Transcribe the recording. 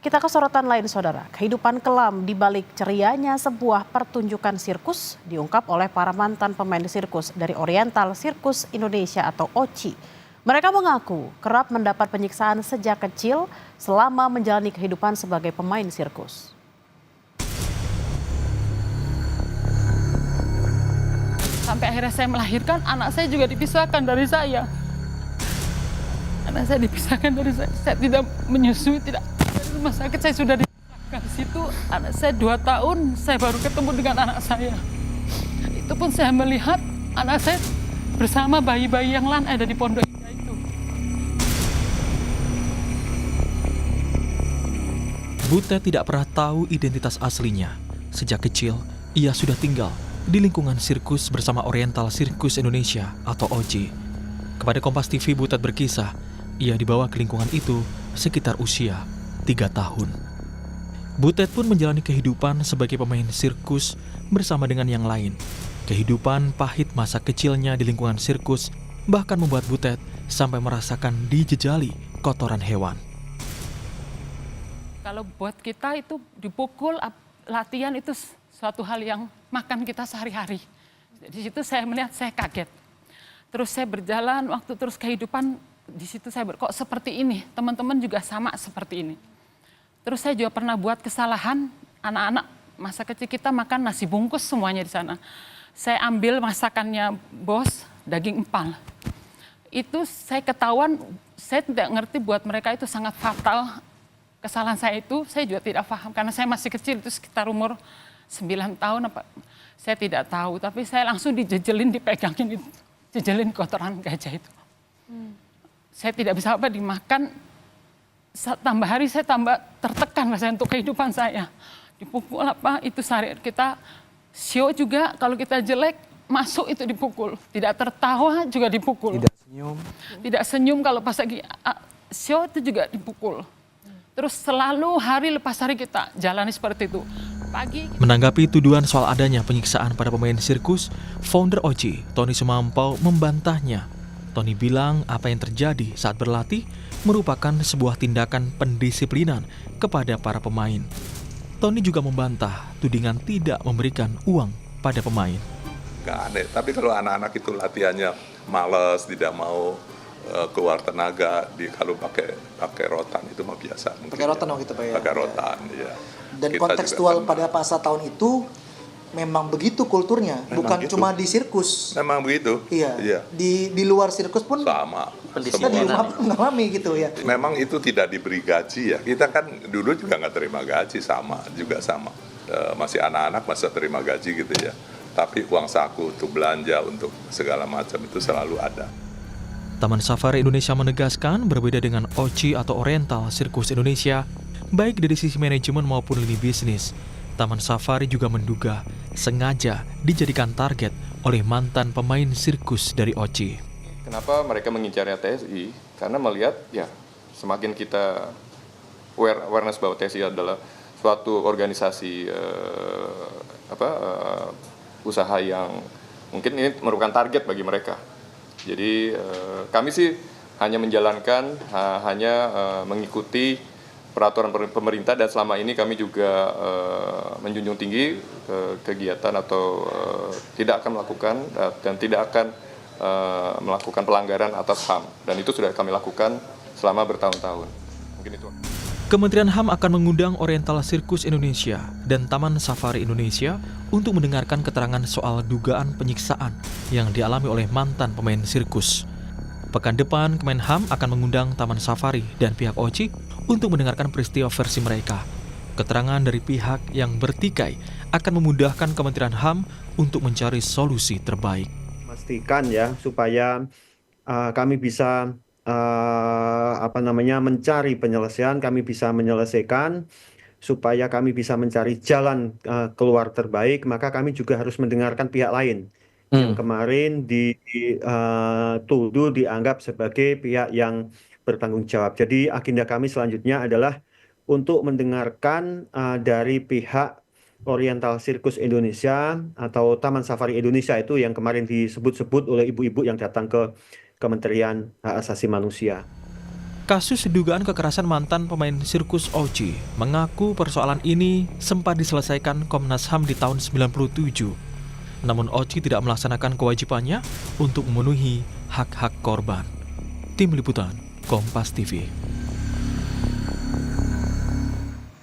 Kita ke sorotan lain, saudara. Kehidupan kelam di balik cerianya sebuah pertunjukan sirkus diungkap oleh para mantan pemain sirkus dari Oriental Circus Indonesia atau OCI. Mereka mengaku kerap mendapat penyiksaan sejak kecil selama menjalani kehidupan sebagai pemain sirkus. Sampai akhirnya saya melahirkan, anak saya juga dipisahkan dari saya. Anak saya dipisahkan dari saya tidak menyusui, tidak dari rumah sakit, saya sudah dipisahkan. Di situ anak saya 2 tahun, saya baru ketemu dengan anak saya. Itu pun saya melihat anak saya bersama bayi-bayi yang lain ada di Pondok Indah itu. Butet tidak pernah tahu identitas aslinya. Sejak kecil, ia sudah tinggal di lingkungan sirkus bersama Oriental Circus Indonesia atau OCI. Kepada Kompas TV, Butet berkisah, ia dibawa ke lingkungan itu sekitar usia 3 tahun. Butet pun menjalani kehidupan sebagai pemain sirkus bersama dengan yang lain. Kehidupan pahit masa kecilnya di lingkungan sirkus bahkan membuat Butet sampai merasakan dijejali kotoran hewan. Kalau buat kita itu dipukul, latihan itu suatu hal yang makan kita sehari-hari. Di situ saya melihat, saya kaget. Terus saya berjalan, waktu terus kehidupan, di situ saya kok seperti ini, teman-teman juga sama seperti ini. Terus saya juga pernah buat kesalahan, anak-anak masa kecil kita makan nasi bungkus semuanya di sana. Saya ambil masakannya bos, daging empal. Itu saya ketahuan, saya tidak ngerti buat mereka itu sangat fatal. Kesalahan saya itu, saya juga tidak paham, karena saya masih kecil, itu sekitar umur 9 tahun apa, saya tidak tahu. Tapi saya langsung dijejelin, dipegangin, jejelin kotoran gajah itu. Saya tidak bisa apa dimakan, tambah hari saya tambah tertekan rasanya untuk kehidupan saya. Dipukul apa, itu sehari kita, show juga kalau kita jelek, masuk itu dipukul. Tidak tertawa juga dipukul. Tidak senyum. Tidak senyum kalau pas lagi show itu juga dipukul. Terus selalu hari lepas hari kita jalani seperti itu. Menanggapi tuduhan soal adanya penyiksaan pada pemain sirkus, founder OCI, Tony Sumampau, membantahnya. Tony bilang apa yang terjadi saat berlatih merupakan sebuah tindakan pendisiplinan kepada para pemain. Tony juga membantah tudingan tidak memberikan uang pada pemain. Nggak aneh, tapi kalau anak-anak itu latihannya malas, tidak mau keluar tenaga, kalau pakai rotan itu mah biasa. Pakai rotan waktu itu Pak ya? Pakai rotan, ya. Dan kita kontekstual pada masa tahun itu memang begitu kulturnya, memang bukan gitu. Cuma di sirkus. Memang begitu. Iya. Iya. Di luar sirkus pun sama. kita di rumah pun mengalami gitu ya. Memang itu tidak diberi gaji ya. Kita kan dulu juga nggak terima gaji, sama. Masih anak-anak masa terima gaji gitu ya. Tapi uang saku untuk belanja, untuk segala macam itu selalu ada. Taman Safari Indonesia menegaskan berbeda dengan OCI atau Oriental Circus Indonesia, baik dari sisi manajemen maupun lini bisnis. Taman Safari juga menduga sengaja dijadikan target oleh mantan pemain sirkus dari OCI. Kenapa mereka mengincarnya TSI? Karena melihat ya semakin kita awareness bahwa TSI adalah suatu organisasi usaha yang mungkin ini merupakan target bagi mereka. Jadi kami sih hanya menjalankan, mengikuti peraturan pemerintah, dan selama ini kami juga menjunjung tinggi kegiatan atau tidak akan melakukan dan tidak akan melakukan pelanggaran atas HAM, dan itu sudah kami lakukan selama bertahun-tahun. Mungkin itu. Kementerian HAM akan mengundang Oriental Circus Indonesia dan Taman Safari Indonesia untuk mendengarkan keterangan soal dugaan penyiksaan yang dialami oleh mantan pemain sirkus. Pekan depan, Kemenham akan mengundang Taman Safari dan pihak OCI untuk mendengarkan peristiwa versi mereka. Keterangan dari pihak yang bertikai akan memudahkan Kementerian HAM untuk mencari solusi terbaik. Pastikan ya supaya kami bisa mencari penyelesaian, kami bisa menyelesaikan supaya kami bisa mencari jalan keluar terbaik, maka kami juga harus mendengarkan pihak lain yang kemarin dituduh dianggap sebagai pihak yang bertanggung jawab. Jadi agenda kami selanjutnya adalah untuk mendengarkan dari pihak Oriental Circus Indonesia atau Taman Safari Indonesia itu yang kemarin disebut-sebut oleh ibu-ibu yang datang ke Kementerian Hak Asasi Manusia. Kasus dugaan kekerasan mantan pemain sirkus Oji mengaku persoalan ini sempat diselesaikan Komnas HAM di tahun 97. Namun Oji tidak melaksanakan kewajibannya untuk memenuhi hak-hak korban. Tim Liputan, Kompas TV.